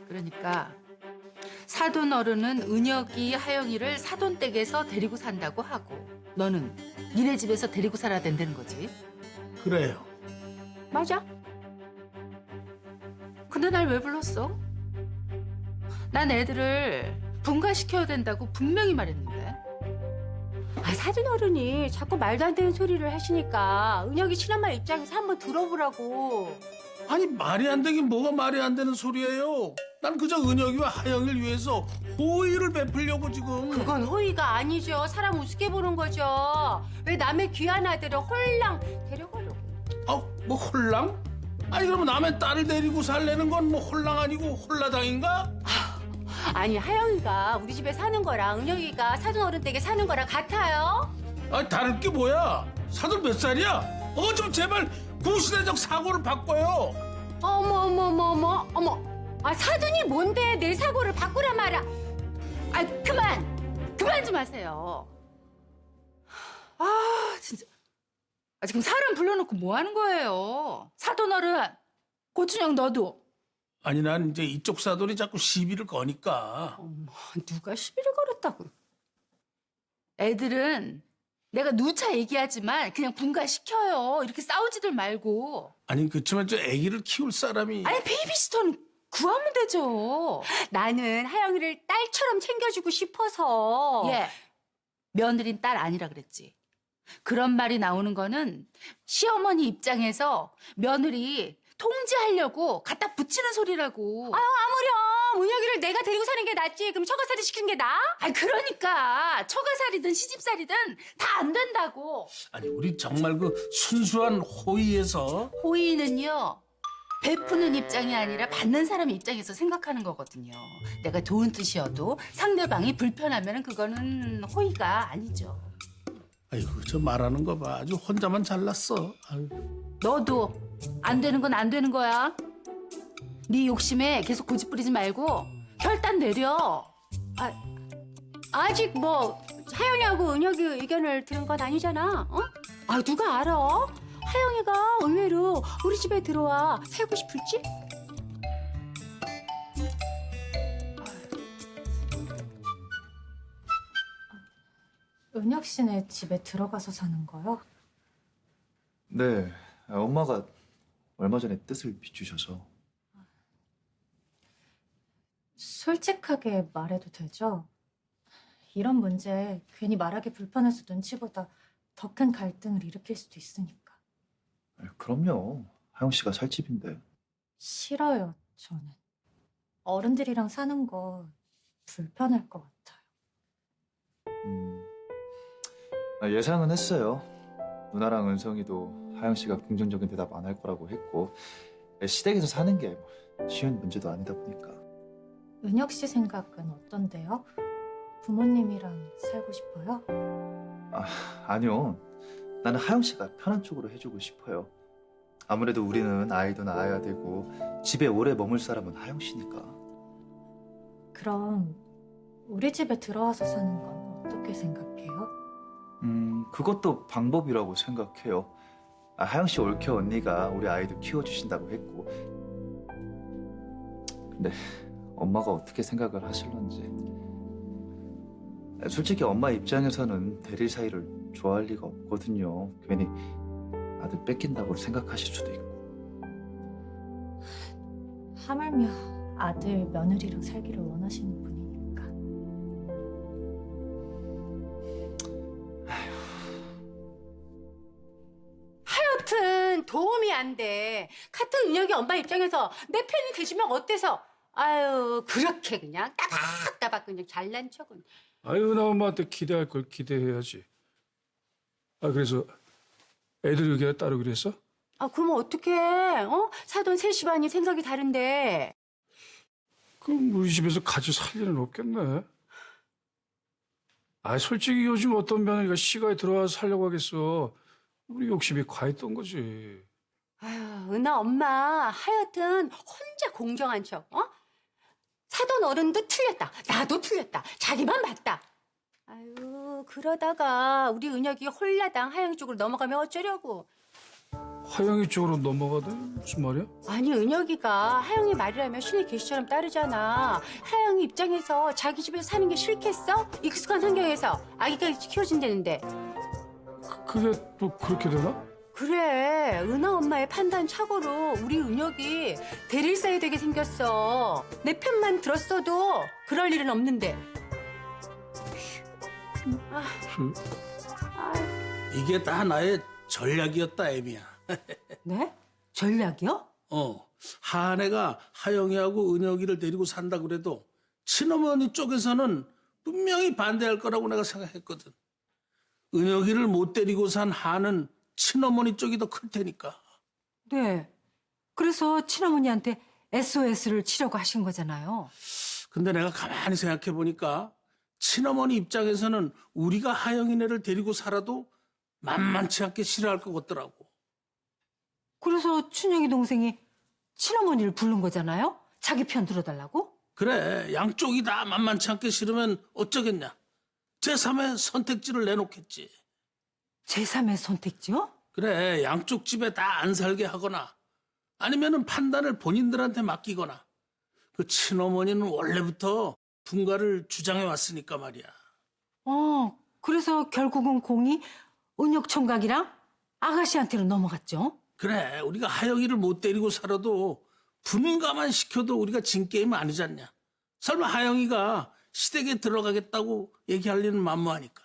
그러니까 사돈 어른은 은혁이 하영이를 사돈댁에서 데리고 산다고 하고 너는 니네 집에서 데리고 살아야 된다는 거지. 그래요. 맞아. 근데 날 왜 불렀어? 난 애들을 분가시켜야 된다고 분명히 말했는데. 아, 사돈 어른이 자꾸 말도 안 되는 소리를 하시니까 은혁이 친엄마 입장에서 한번 들어보라고. 아니 말이 안 되긴 뭐가 말이 안 되는 소리예요. 난 그저 은혁이와 하영이를 위해서 호의를 베풀려고 지금. 그건 호의가 아니죠. 사람 우습게 보는 거죠. 왜 남의 귀한 아들을 홀랑 데려가려고. 뭐 홀랑? 아니 그러면 남의 딸을 데리고 살려는 건 뭐 홀랑 아니고 홀라당인가? 아니, 하영이가 우리 집에 사는 거랑 은혁이가 사돈 어른 댁에 사는 거랑 같아요? 아니 다를 게 뭐야? 사돈 몇 살이야? 좀 제발 구시대적 사고를 바꿔요. 어머. 아, 사돈이 뭔데 내 사고를 바꾸라 마라. 아, 그만 좀 하세요. 아, 진짜. 아, 지금 사람 불러놓고 뭐 하는 거예요? 사돈 어른, 고춘영 너도. 아니 난 이제 이쪽 사돈이 자꾸 시비를 거니까. 누가 시비를 걸었다고. 애들은 내가 누차 얘기하지만 그냥 분가시켜요. 이렇게 싸우지들 말고. 아니 그렇지만 저 아기를 키울 사람이. 아니, 베이비시터는 구하면 되죠. 나는 하영이를 딸처럼 챙겨주고 싶어서. 예, 며느린 딸 아니라 그랬지. 그런 말이 나오는 거는 시어머니 입장에서 며느리 통제하려고 갖다 붙이는 소리라고. 아무렴 은혁이를 내가 데리고 사는 게 낫지. 그럼 처가살이 시키는 게 나아? 그러니까 처가살이든 시집살이든 다 안 된다고. 아니 우리 정말 그 순수한 호의에서 호의는요, 베푸는 입장이 아니라 받는 사람 입장에서 생각하는 거거든요. 내가 좋은 뜻이어도 상대방이 불편하면 그거는 호의가 아니죠. 아이고 저 말하는 거 봐. 아주 혼자만 잘났어. 아유. 너도 안 되는 건 안 되는 거야. 네 욕심에 계속 고집 부리지 말고 결단 내려. 아직 뭐 하영이하고 은혁이 의견을 들은 건 아니잖아. 아, 누가 알아? 하영이가 의외로 우리 집에 들어와 살고 싶을지? 은혁 씨네 집에 들어가서 사는 거요? 네, 엄마가 얼마 전에 뜻을 비추셔서. 솔직하게 말해도 되죠? 이런 문제 괜히 말하기 불편해서 눈치보다 더 큰 갈등을 일으킬 수도 있으니까. 그럼요, 하영 씨가 살 집인데. 싫어요, 저는. 어른들이랑 사는 거 불편할 것 같아요. 예상은 했어요. 누나랑 은성이도 하영 씨가 긍정적인 대답 안 할 거라고 했고, 시댁에서 사는 게 쉬운 문제도 아니다 보니까. 은혁 씨 생각은 어떤데요? 부모님이랑 살고 싶어요? 아니요, 나는 하영 씨가 편한 쪽으로 해주고 싶어요. 아무래도 우리는 아이도 낳아야 되고 집에 오래 머물 사람은 하영 씨니까. 그럼 우리 집에 들어와서 사는 건 어떻게 생각해요? 그것도 방법이라고 생각해요. 하영 씨 올케 언니가 우리 아이도 키워주신다고 했고. 근데 엄마가 어떻게 생각을 하실런지. 솔직히 엄마 입장에서는 대릴 사이를 좋아할 리가 없거든요. 괜히 아들 뺏긴다고 생각하실 수도 있고. 하물며 아들 며느리랑 살기를 원하시는 분이니까. 하여튼 도움이 안 돼. 같은 은혁이 엄마 입장에서 내 편이 되시면 어때서? 아유, 그렇게 그냥 따박따박 그냥 잘난 척은. 아유, 나 엄마한테 기대할 걸 기대해야지. 그래서 애들 의견에 따르기로 그랬어? 그러면 어떡해? 사돈 셋 집안이 생각이 다른데. 그럼 우리 집에서 같이 살 일은 없겠네. 솔직히 요즘 어떤 며느리가 시가에 들어와서 살려고 하겠어. 우리 욕심이 과했던 거지. 아유, 은하 엄마 하여튼 혼자 공정한 척. 사돈 어른도 틀렸다. 나도 틀렸다. 자기만 맞다. 아유, 그러다가 우리 은혁이 홀라당 하영 쪽으로 넘어가면 어쩌려고. 하영이 쪽으로 넘어가다 무슨 말이야? 아니 은혁이가 하영이 말이라면 신의 계시처럼 따르잖아. 하영이 입장에서 자기 집에서 사는 게 싫겠어? 익숙한 환경에서 아기까지 키워준다는데. 그게 또 그렇게 되나? 그래 은하 엄마의 판단 착오로 우리 은혁이 대릴 사이 되게 생겼어. 내 편만 들었어도 그럴 일은 없는데. 이게 다 나의 전략이었다, 애미야. 네? 전략이요? 하은혜가 하영이하고 은혁이를 데리고 산다 그래도 친어머니 쪽에서는 분명히 반대할 거라고 내가 생각했거든. 은혁이를 못 데리고 산 한은 친어머니 쪽이 더 클 테니까. 네. 그래서 친어머니한테 SOS를 치려고 하신 거잖아요. 근데 내가 가만히 생각해 보니까 친어머니 입장에서는 우리가 하영이네를 데리고 살아도 만만치 않게 싫어할 것 같더라고. 그래서 춘영이 동생이 친어머니를 부른 거잖아요? 자기 편 들어달라고? 그래, 양쪽이 다 만만치 않게 싫으면 어쩌겠냐. 제3의 선택지를 내놓겠지. 제3의 선택지요? 그래, 양쪽 집에 다 안 살게 하거나 아니면은 판단을 본인들한테 맡기거나. 그 친어머니는 원래부터 분가를 주장해 왔으니까 말이야. 그래서 결국은 공이 은혁 총각이랑 아가씨한테로 넘어갔죠? 그래, 우리가 하영이를 못 데리고 살아도 분가만 시켜도 우리가 진 게임 아니잖냐. 설마 하영이가 시댁에 들어가겠다고 얘기할 일은 만무하니까.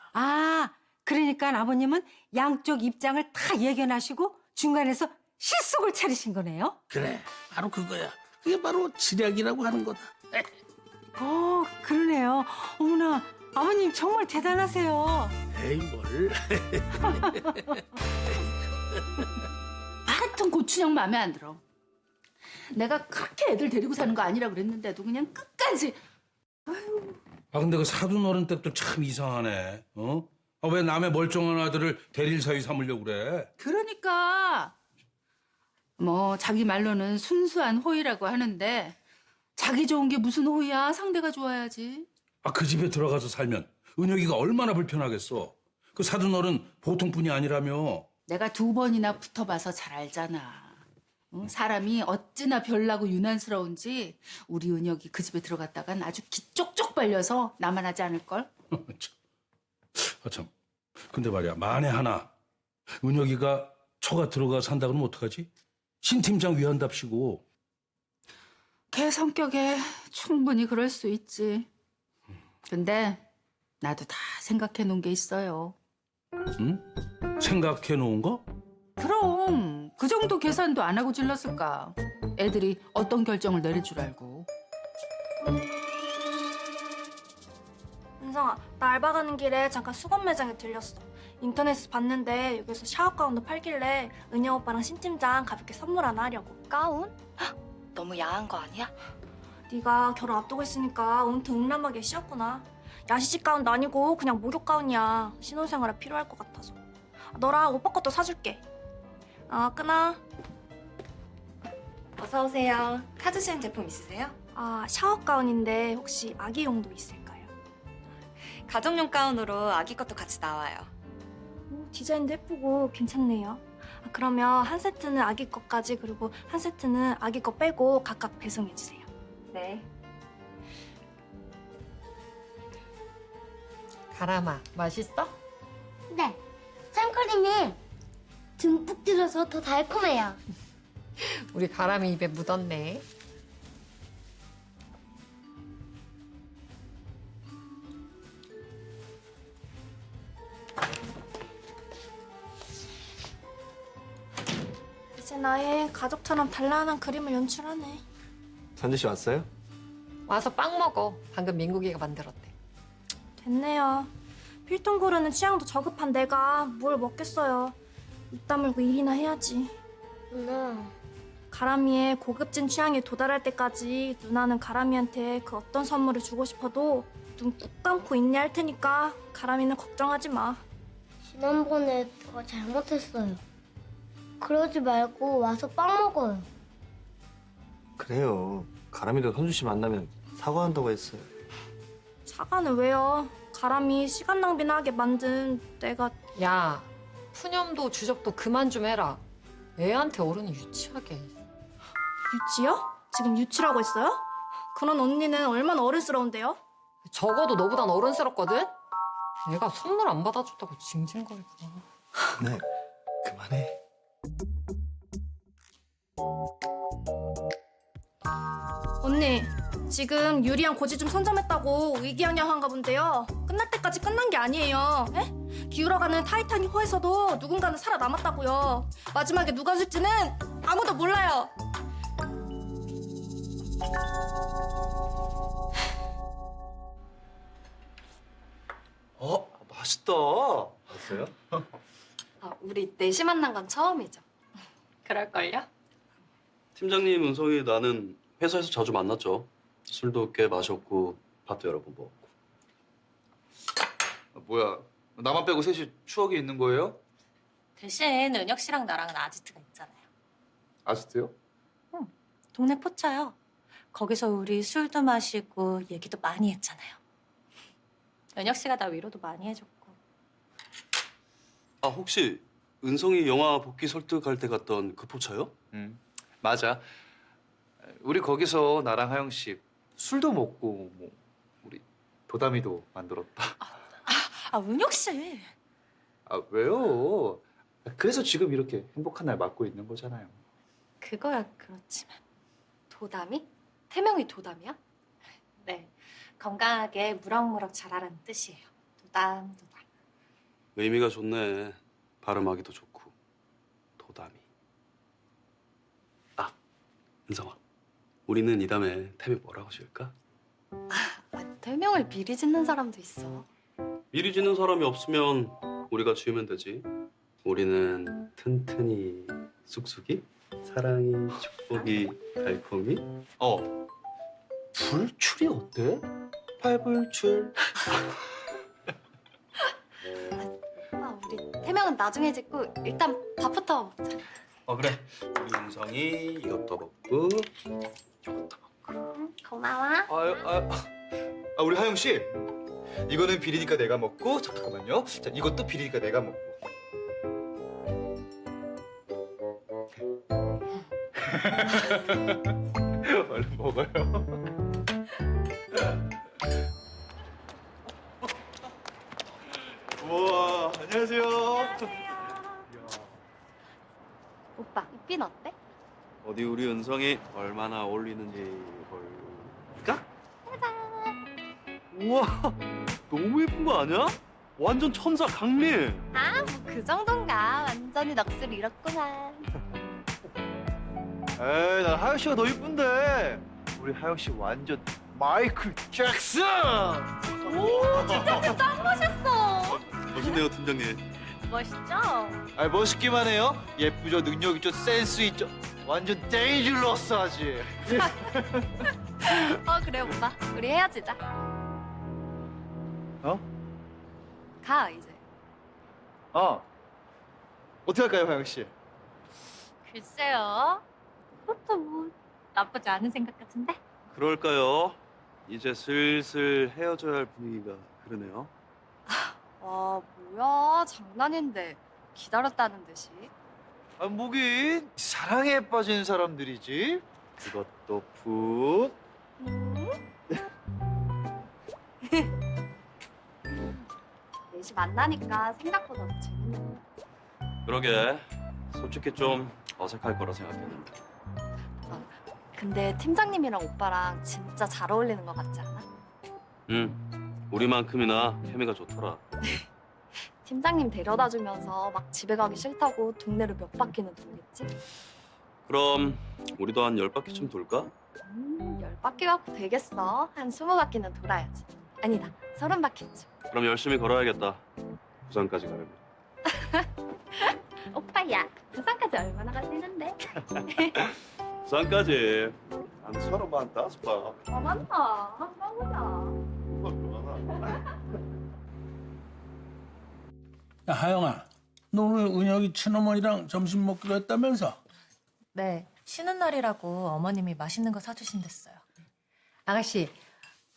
그러니까 아버님은 양쪽 입장을 다 예견하시고 중간에서 실속을 차리신 거네요? 그래, 바로 그거야. 그게 바로 지략이라고 하는 거다. 그러네요. 어머나, 아버님 정말 대단하세요. 에이, 뭘. 하여튼 고춘영 마음에 안 들어. 내가 그렇게 애들 데리고 사는 거 아니라 그랬는데도 그냥 끝까지. 근데 그 사돈 어른 때도 참 이상하네. 왜 남의 멀쩡한 아들을 대릴 사위 삼으려고 그래? 그러니까 뭐 자기 말로는 순수한 호의라고 하는데 자기 좋은 게 무슨 호의야? 상대가 좋아야지. 그 집에 들어가서 살면 은혁이가 얼마나 불편하겠어. 그 사돈 어른 보통뿐이 아니라며. 내가 2번이나 붙어봐서 잘 알잖아. 사람이 어찌나 별나고 유난스러운지 우리 은혁이 그 집에 들어갔다간 아주 기 쪽쪽 빨려서 나만 하지 않을걸? 참. 근데 말이야, 만에 하나 은혁이가 처가 들어가 산다 그러면 어떡하지? 신 팀장 위한답시고. 걔 성격에 충분히 그럴 수 있지. 근데 나도 다 생각해 놓은 게 있어요. 응? 생각해 놓은 거? 그럼 그 정도 계산도 안 하고 질렀을까? 애들이 어떤 결정을 내릴 줄 알고. 은성아, 나 알바 가는 길에 잠깐 수건 매장에 들렸어. 인터넷에서 봤는데 여기서 샤워 가운도 팔길래 은영 오빠랑 신 팀장 가볍게 선물 하나 하려고. 가운? 헉, 너무 야한 거 아니야? 네가 결혼 앞두고 있으니까 온통 음란하게 씌웠구나. 야시집 가운도 아니고 그냥 목욕 가운이야. 신혼생활에 필요할 것 같아서. 너랑 오빠 것도 사줄게. 끊어. 어서 오세요. 카드 시행 제품 있으세요? 샤워 가운인데 혹시 아기용도 있을까요? 가정용 가운으로 아기 것도 같이 나와요. 디자인도 예쁘고 괜찮네요. 그러면 한 세트는 아기 것까지 그리고 한 세트는 아기 거 빼고 각각 배송해주세요. 네. 가람아, 맛있어? 네, 생크림이 듬뿍 들어서 더 달콤해요. 우리 가람이 입에 묻었네. 이제 나의 가족처럼 단란한 그림을 연출하네. 선지 씨 왔어요? 와서 빵 먹어. 방금 민국이가 만들었대. 됐네요. 필통 고르는 취향도 저급한 내가 뭘 먹겠어요. 입 다물고 일이나 해야지. 누나, 가람이의 고급진 취향에 도달할 때까지 누나는 가람이한테 그 어떤 선물을 주고 싶어도 눈 꾹 감고 있네 할 테니까 가람이는 걱정하지 마. 지난번에 내가 잘못했어요. 그러지 말고 와서 빵 먹어요. 그래요. 가람이도 선주 씨 만나면 사과한다고 했어요. 사과는 왜요? 가람이 시간 낭비나 하게 만든 내가. 야, 푸념도 주접도 그만 좀 해라. 애한테 어른이 유치하게. 유치요? 지금 유치라고 했어요? 그런 언니는 얼마나 어른스러운데요? 적어도 너보단 어른스럽거든? 애가 선물 안 받아줬다고 징징거리구나. 네, 그만해. 언니, 지금 유리랑 고지 좀 선점했다고 의기양양한가 본데요. 끝날 때까지 끝난 게 아니에요. 에? 기울어가는 타이타닉 호에서도 누군가는 살아남았다고요. 마지막에 누가 줄지는 아무도 몰라요. 맛있다. 봤어요? 아, 우리 넷이 만난 건 처음이죠. 그럴걸요? 팀장님, 은성이 나는 회사에서 자주 만났죠. 술도 꽤 마셨고 밥도 여러 번 먹었고. 뭐야? 나만 빼고 셋이 추억이 있는 거예요? 대신 은혁 씨랑 나랑은 아지트가 있잖아요. 아시트요? 동네 포차요. 거기서 우리 술도 마시고 얘기도 많이 했잖아요. 은혁 씨가 나 위로도 많이 해줬고. 아, 혹시 은성이 영화 복귀 설득할 때 갔던 그 포차요? 맞아. 우리 거기서 나랑 하영 씨 술도 먹고 뭐 우리 도담이도 만들었다. 아, 은혁 씨. 아 왜요? 그래서 지금 이렇게 행복한 날 맞고 있는 거잖아요. 그거야 그렇지만. 도담이? 태명이 도담이야? 네. 건강하게 무럭무럭 자라라는 뜻이에요. 도담. 의미가 좋네. 발음하기도 좋고. 도담이. 아, 은성아. 우리는 이 다음에 태명 뭐라고 지을까? 태명을 미리 짓는 사람도 있어. 미리 짓는 사람이 없으면 우리가 지으면 되지. 우리는 튼튼이 쑥쑥이, 사랑이, 축복이, 달콤이. 불출이 어때? 팔불출. 아, 우리 태명은 나중에 짓고 일단 밥부터 먹자. 그래. 우리 은성이 이것도 먹고 이것도 먹고. 고마워. 우리 하영 씨. 이거는 비리니까 내가 먹고 잠깐만요. 자, 이것도 비리니까 내가 먹고. 얼른 먹어요. 우와, 안녕하세요. 오빠, 이 핀 어때? 어디 우리 은성이 얼마나 어울리는지 볼까? 우와, 너무 예쁜 거 아니야? 완전 천사 강림. 아, 뭐 그 정도인가. 완전히 넋을 잃었구만. 에이, 난 하영 씨가 더 이쁜데. 우리 하영 씨 완전 마이클 잭슨. 오, 진짜 짱 멋있어. 멋있네요, 팀장님. 멋있죠? 아니 멋있기만 해요. 예쁘죠, 능력 있죠, 센스 있죠. 완전 데인저러스하지. 그래 오빠. 우리 헤어지자. 어? 가 이제. 어떻게 할까요, 하영 씨? 글쎄요. 그것도 뭐 나쁘지 않은 생각 같은데? 그럴까요? 이제 슬슬 헤어져야 할 분위기가 그러네요. 와 뭐야 장난인데 기다렸다는 듯이. 뭐긴 사랑에 빠진 사람들이지. 그것도 푹. 넷이 만나니까 생각보다 더 재밌네. 그러게. 솔직히 좀 어색할 거라 생각했는데. 근데 팀장님이랑 오빠랑 진짜 잘 어울리는 것 같지 않아? 우리만큼이나 케미가 좋더라. 팀장님 데려다 주면서 막 집에 가기 싫다고 동네를 몇 바퀴는 돌겠지? 그럼 우리도 한 10바퀴쯤 돌까? 10바퀴 갖고 되겠어. 한 20바퀴는 돌아야지. 아니다, 30바퀴쯤. 그럼 열심히 걸어야겠다. 부산까지 가려면. 오빠야, 부산까지 얼마나 걸리는데? 부산까지 한 30번, 5번. 맞나? 한번 보자. 야, 하영아, 너 오늘 은혁이 친어머니랑 점심 먹기로 했다면서? 네, 쉬는 날이라고 어머님이 맛있는 거 사주신댔어요. 아가씨,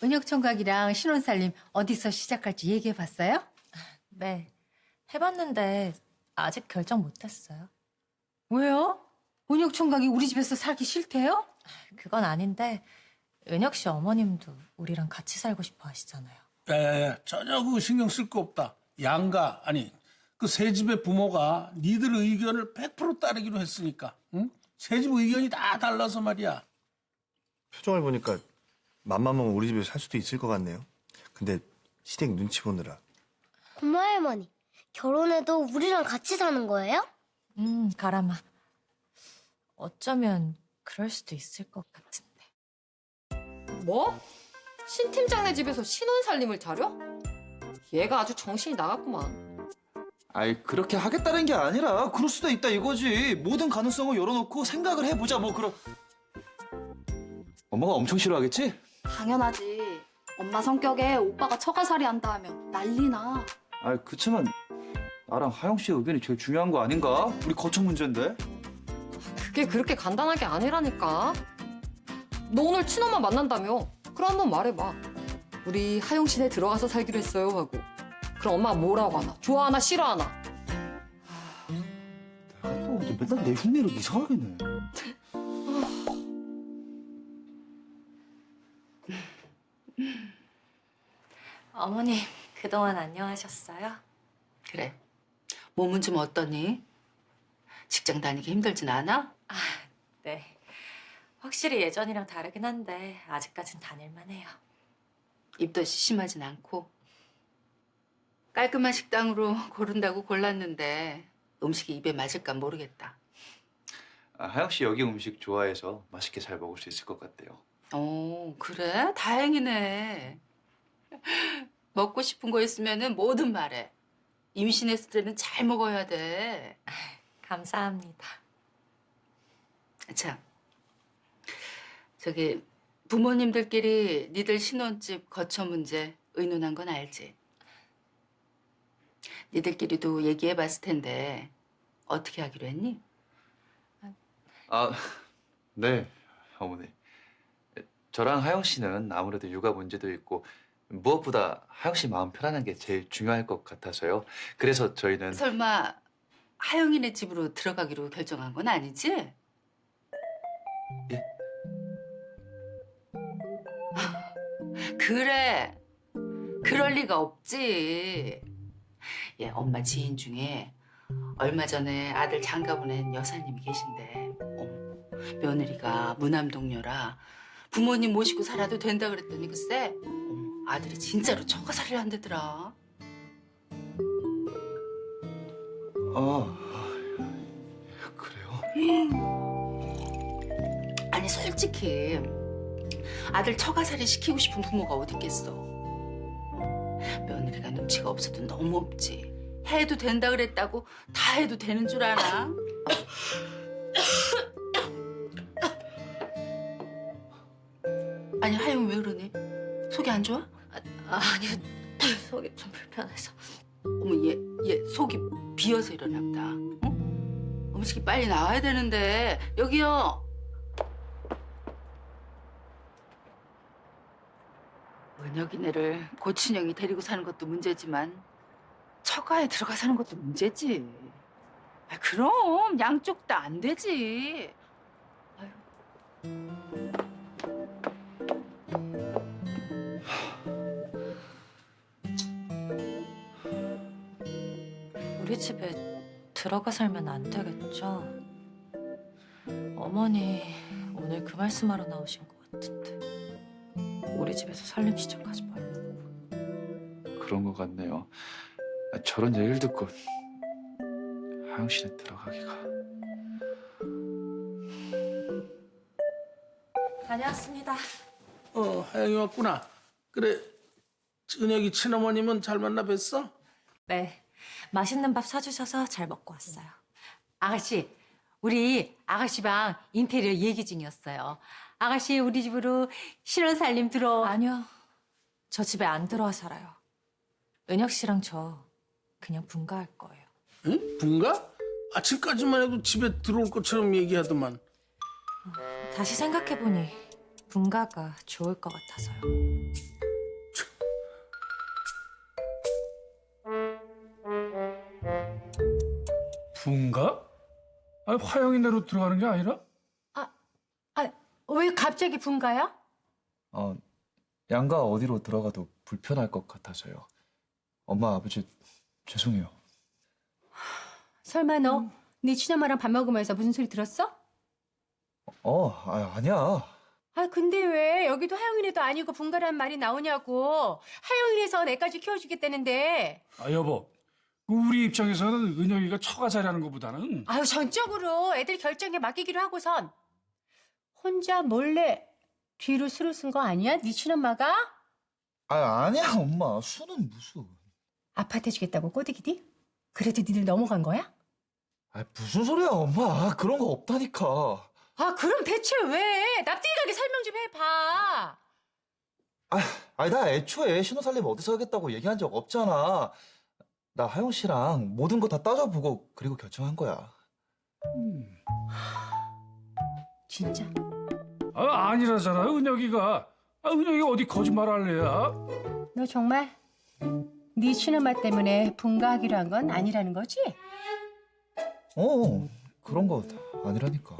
은혁 총각이랑 신혼살림 어디서 시작할지 얘기해봤어요? 네, 해봤는데 아직 결정 못했어요. 왜요? 은혁 총각이 우리 집에서 살기 싫대요? 그건 아닌데 은혁 씨 어머님도 우리랑 같이 살고 싶어 하시잖아요. 야야야, 전혀 그 신경 쓸 거 없다. 양가 아니 그 새 집의 부모가 니들 의견을 100% 따르기로 했으니까. 응? 새 집 의견이 다 달라서 말이야. 표정을 보니까 맘만 먹으면 우리 집에 살 수도 있을 것 같네요. 근데 시댁 눈치 보느라. 고모 할머니, 결혼해도 우리랑 같이 사는 거예요? 가람아. 어쩌면 그럴 수도 있을 것 같은데. 뭐? 신 팀장네 집에서 신혼 살림을 차려? 얘가 아주 정신이 나갔구만. 아이 그렇게 하겠다는 게 아니라 그럴 수도 있다 이거지. 모든 가능성을 열어놓고 생각을 해보자 뭐 그런. 엄마가 엄청 싫어하겠지? 당연하지. 엄마 성격에 오빠가 처가살이 한다 하면 난리나. 아 그치만 나랑 하영 씨의 의견이 제일 중요한 거 아닌가? 우리 거처 문제인데. 그게 그렇게 간단한 게 아니라니까. 너 오늘 친엄마 만난다며. 그럼 한번 말해봐. 우리 하영 씨네 들어가서 살기로 했어요 하고. 그럼 엄마가 뭐라고 하나? 좋아하나 싫어하나? 내가 또 이제 맨날 내 흉내를 이상하게 내. 어머니 그동안 안녕하셨어요? 그래. 몸은 좀 어떠니? 직장 다니기 힘들진 않아? 네. 확실히 예전이랑 다르긴 한데 아직까진 다닐만 해요. 입덧이 심하진 않고. 깔끔한 식당으로 고른다고 골랐는데 음식이 입에 맞을까 모르겠다. 아, 하영 씨 여기 음식 좋아해서 맛있게 잘 먹을 수 있을 것 같대요. 그래? 다행이네. 먹고 싶은 거 있으면은 뭐든 말해. 임신했을 때는 잘 먹어야 돼. 감사합니다. 참, 저기 부모님들끼리 니들 신혼집 거처 문제 의논한 건 알지? 니들끼리도 얘기해봤을 텐데 어떻게 하기로 했니? 아, 네, 어머니. 저랑 하영 씨는 아무래도 육아 문제도 있고 무엇보다 하영 씨 마음 편안한 게 제일 중요할 것 같아서요. 그래서 저희는 설마 하영이네 집으로 들어가기로 결정한 건 아니지? 예? 그래. 그럴 리가 없지. 얘 엄마 지인 중에 얼마 전에 아들 장가 보낸 여사님이 계신데 며느리가 무남동녀라 부모님 모시고 살아도 된다 그랬더니 글쎄 아들이 진짜로 처가살이를 한대더라. 그래요? 아니 솔직히 아들 처가살이 시키고 싶은 부모가 어디 있겠어. 며느리가 눈치가 없어도 너무 없지. 해도 된다 그랬다고 다 해도 되는 줄 아나? 아니 하영 왜 그러니? 속이 안 좋아? 아니요. 속이 좀 불편해서. 어머 얘 속이 비어서 이러나 보다. 어? 음식이 빨리 나와야 되는데 여기요. 은혁이네를 고춘영이 데리고 사는 것도 문제지만 처가에 들어가 사는 것도 문제지. 그럼 양쪽 다 안 되지. 우리 집에 들어가 살면 안 되겠죠? 어머니 오늘 그 말씀하러 나오신 것 같은데 우리 집에서 살림 시작하지 말라고. 그런 것 같네요. 저런 얘기를 듣고 하영 씨네 들어가기가. 다녀왔습니다. 하영이 왔구나. 그래, 은혁이 친어머님은 잘 만나 뵀어? 네. 맛있는 밥 사주셔서 잘 먹고 왔어요. 아가씨, 우리 아가씨 방 인테리어 얘기 중이었어요. 아가씨 우리 집으로 신혼살림 들어. 아니요. 저 집에 안 들어와 살아요. 은혁 씨랑 저 그냥 분가할 거예요. 응? 분가? 아침까지만 해도 집에 들어올 것처럼 얘기하더만. 다시 생각해보니 분가가 좋을 것 같아서요. 분가? 아니, 화영이네로 들어가는 게 아니라? 왜 갑자기 분가야? 양가 어디로 들어가도 불편할 것 같아서요. 엄마, 아버지 죄송해요. 설마 너 네 친엄마랑 밥 먹으면서 무슨 소리 들었어? 아니야. 근데 왜 여기도 하영이네도 아니고 분가라는 말이 나오냐고. 하영이네서 내까지 키워주겠다는데. 여보. 우리 입장에서는 은혁이가 처가 자리하는 것보다는 전적으로 애들 결정에 맡기기로 하고선 혼자 몰래 뒤로 수를 쓴 거 아니야? 네 친엄마가? 아니야, 엄마. 수는 무슨. 아파트 주겠다고 꼬드기디? 그래도 니들 넘어간 거야? 무슨 소리야, 엄마. 그런 거 없다니까. 그럼 대체 왜? 납득하게 설명 좀 해봐. 나 애초에 신호 살림 어디서 하겠다고 얘기한 적 없잖아. 나 하영 씨랑 모든 거 다 따져보고 그리고 결정한 거야. 진짜? 아니라잖아, 은혁이가. 은혁이가 어디 거짓말할래야? 너 정말 네 친엄마 때문에 분가하기로 한 건 아니라는 거지? 그런 거 아니라니까.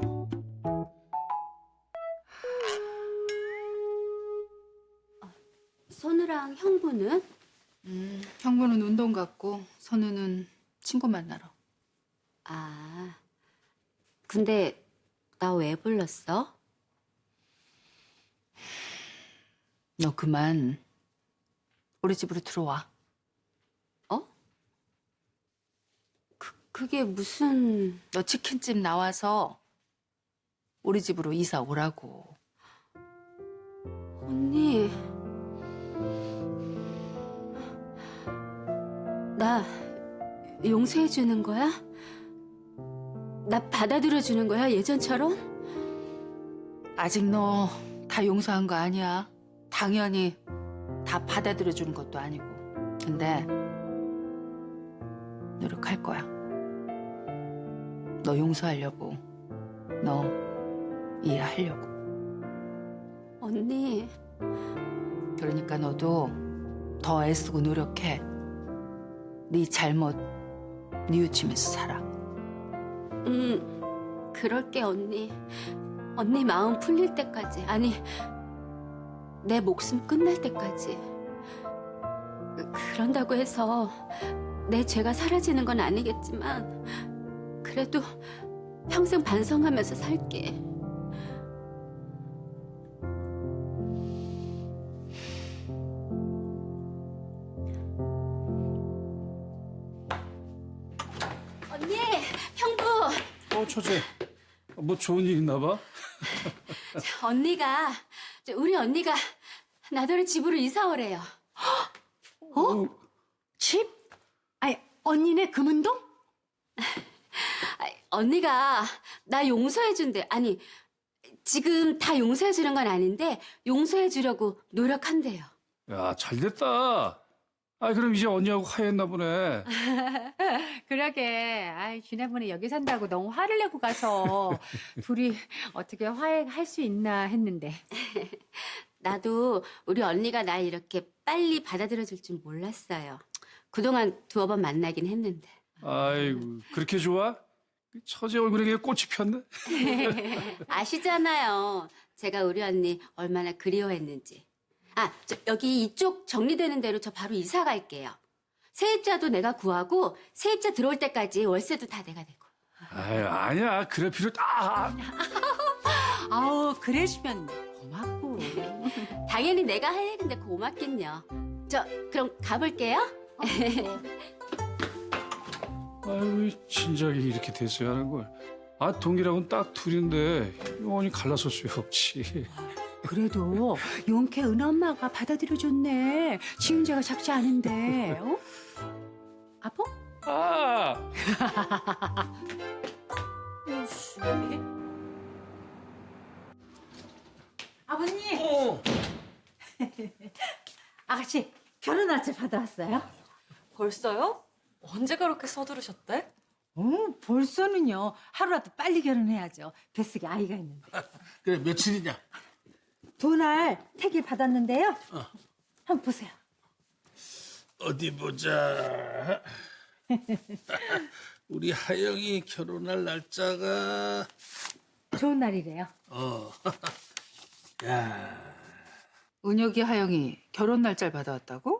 선우랑 형부는? 형부는 운동 갔고 선우는 친구 만나러. 근데 나 왜 불렀어? 너 그만 우리 집으로 들어와. 그게 무슨... 너 치킨집 나와서 우리 집으로 이사 오라고. 언니... 나 용서해 주는 거야? 나 받아들여 주는 거야, 예전처럼? 아직 너 다 용서한 거 아니야. 당연히 다 받아들여 주는 것도 아니고. 근데 노력할 거야. 너 용서하려고. 너 이해하려고. 언니... 그러니까 너도 더 애쓰고 노력해. 네 잘못 뉘우치면서 살아. 그럴게, 언니. 언니 마음 풀릴 때까지, 아니, 내 목숨 끝날 때까지. 그런다고 해서 내 죄가 사라지는 건 아니겠지만 그래도 평생 반성하면서 살게. 언니, 형부. 처제. 뭐 좋은 일 있나 봐? 우리 언니가 나더러 집으로 이사 오래요. 집? 언니네 금운동? 언니가 나 용서해준대. 아니, 지금 다 용서해주는 건 아닌데 용서해주려고 노력한대요. 야, 잘 됐다. 그럼 이제 언니하고 화해했나 보네. 그러게. 지난번에 여기 산다고 너무 화를 내고 가서 둘이 어떻게 화해할 수 있나 했는데. 나도 우리 언니가 날 이렇게 빨리 받아들여 줄 줄 몰랐어요. 그동안 두어 번 만나긴 했는데. 아이고, 그렇게 좋아? 처제 얼굴에 꽃이 폈네? 아시잖아요. 제가 우리 언니 얼마나 그리워했는지. 여기 이쪽 정리되는 대로 저 바로 이사 갈게요. 세입자도 내가 구하고 세입자 들어올 때까지 월세도 다 내가 내고. 아니야. 그럴 필요... 그래주면 고맙고. 당연히 내가 할 일인데 고맙긴요. 그럼 가볼게요. 아이고, 진작에 이렇게 됐어야 하는 걸. 동기랑은 딱 둘인데 영원히 갈라설 수 없지. 그래도 용케 은엄마가 받아들여줬네. 지은 죄가 작지 않은데. 아파? 아버님. 아가씨 결혼할지 받아왔어요? 벌써요? 언제 그렇게 서두르셨대? 벌써는요. 하루라도 빨리 결혼해야죠. 뱃속에 아이가 있는데. 그래, 며칠이냐? 2날 택일 받았는데요. 한번 보세요. 어디 보자. 우리 하영이 결혼할 날짜가 좋은 날이래요. 야, 은혁이 하영이 결혼 날짜를 받아왔다고?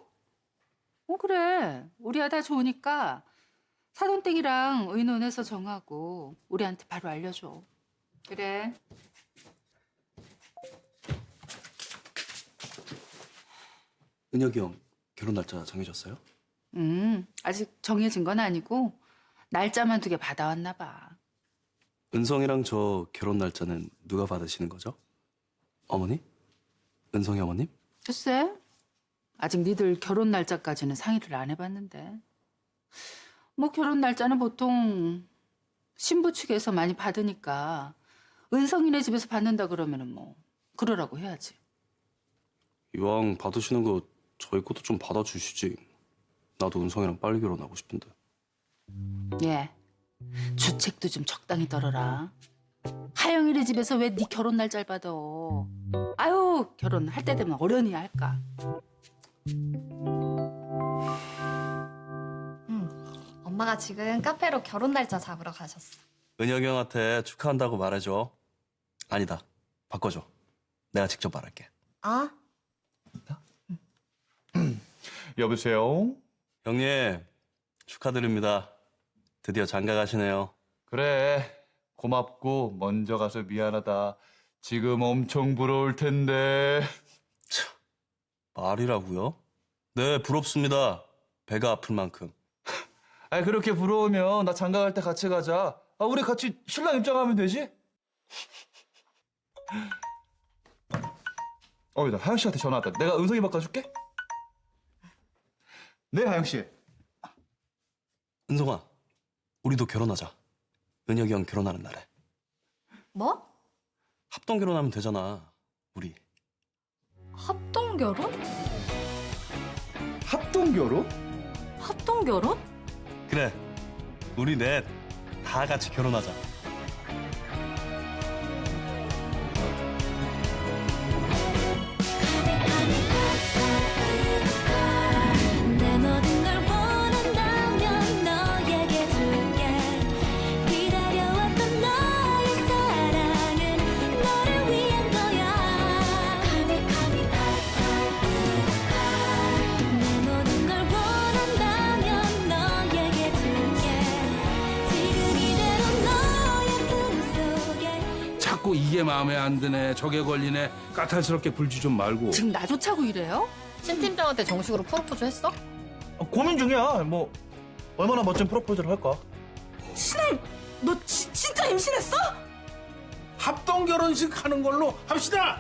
그래. 우리 아다 좋으니까 사돈댁이랑 의논해서 정하고 우리한테 바로 알려줘. 그래. 은혁이 형 결혼 날짜 정해졌어요? 아직 정해진 건 아니고 날짜만 2개 받아왔나 봐. 은성이랑 저 결혼 날짜는 누가 받으시는 거죠? 어머니? 은성이 어머님? 글쎄. 아직 니들 결혼 날짜까지는 상의를 안 해봤는데. 뭐 결혼 날짜는 보통 신부 측에서 많이 받으니까 은성이네 집에서 받는다 그러면은 뭐 그러라고 해야지. 이왕 받으시는 거 저희 것도 좀 받아주시지. 나도 은성이랑 빨리 결혼하고 싶은데. 예. 주책도 좀 적당히 떨어라. 하영이네 집에서 왜 네 결혼 날짜를 받아? 아유, 결혼할 때 되면 어련히 할까. 엄마가 지금 카페로 결혼 날짜 잡으러 가셨어. 은혁이 형한테 축하한다고 말해줘. 아니다. 바꿔줘. 내가 직접 말할게. 아? 여보세요? 형님, 축하드립니다. 드디어 장가 가시네요. 그래. 고맙고 먼저 가서 미안하다. 지금 엄청 부러울 텐데. 말이라고요? 네, 부럽습니다. 배가 아플 만큼. 아니 그렇게 부러우면 나 장가 갈 때 같이 가자. 우리 같이 신랑 입장하면 되지? 나 하영 씨한테 전화 왔다. 내가 은성이 바꿔줄게. 네, 하영 씨. 은성아, 우리도 결혼하자. 은혁이 형 결혼하는 날에. 뭐? 합동 결혼하면 되잖아, 우리. 합동 결혼? 합동 결혼? 합동 결혼? 그래, 우리 넷 다 같이 결혼하자. 내 모든 걸 원한다면 너에게 줄게. 기다려왔던 너의 사랑은 너를 위한 거야. 내 모든 걸 원한다면 너에게 줄게. 지금 이대로 너의 품속에. 자꾸 이게 마음에 안 드네, 저게 걸리네. 까탈스럽게 굴지 좀 말고. 지금 나 쫓아고 이래요? 신 팀장한테 정식으로 프로포즈 했어? 고민 중이야. 뭐 얼마나 멋진 프로포즈를 할까? 신혜, 너 진짜 임신했어? 합동 결혼식 하는 걸로 합시다.